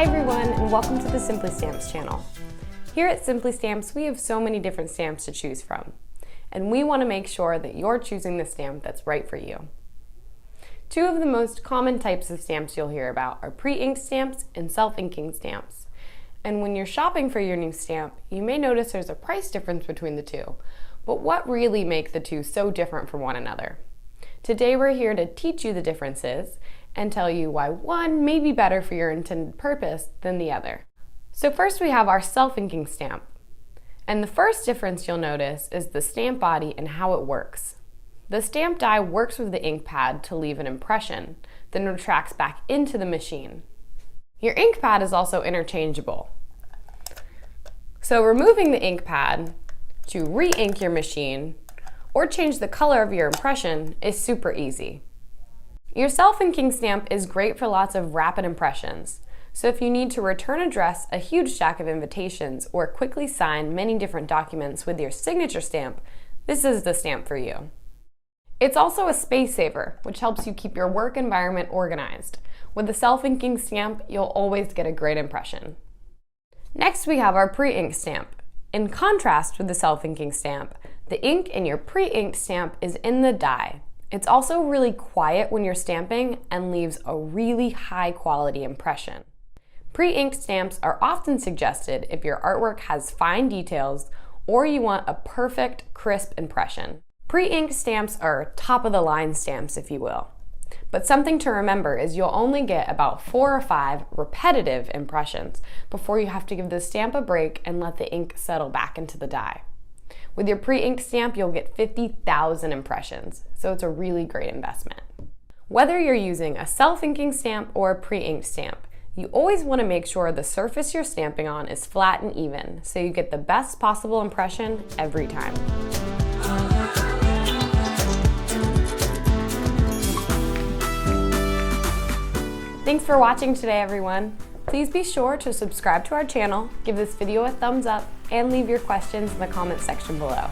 Hi everyone, and welcome to the Simply Stamps channel. Here at Simply Stamps, we have so many different stamps to choose from, and we want to make sure that you're choosing the stamp that's right for you. Two of the most common types of stamps you'll hear about are pre-inked stamps and self-inking stamps. And when you're shopping for your new stamp, you may notice there's a price difference between the two. But what really makes the two so different from one another? Today we're here to teach you the differences and tell you why one may be better for your intended purpose than the other. So first we have our self-inking stamp. And the first difference you'll notice is the stamp body and how it works. The stamp die works with the ink pad to leave an impression, then retracts back into the machine. Your ink pad is also interchangeable. So removing the ink pad to re-ink your machine or change the color of your impression is super easy. Your self-inking stamp is great for lots of rapid impressions. So if you need to return address a huge stack of invitations or quickly sign many different documents with your signature stamp, this is the stamp for you. It's also a space saver, which helps you keep your work environment organized. With the self-inking stamp, you'll always get a great impression. Next, we have our pre-inked stamp. In contrast with the self-inking stamp, the ink in your pre-inked stamp is in the die. It's also really quiet when you're stamping and leaves a really high quality impression. Pre-inked stamps are often suggested if your artwork has fine details or you want a perfect, crisp impression. Pre-inked stamps are top-of-the-line stamps, if you will. But something to remember is you'll only get about 4 or 5 repetitive impressions before you have to give the stamp a break and let the ink settle back into the die. With your pre-inked stamp, you'll get 50,000 impressions, so it's a really great investment. Whether you're using a self-inking stamp or a pre-inked stamp, you always want to make sure the surface you're stamping on is flat and even, so you get the best possible impression every time. Thanks for watching today, everyone. Please be sure to subscribe to our channel, give this video a thumbs up, and leave your questions in the comment section below.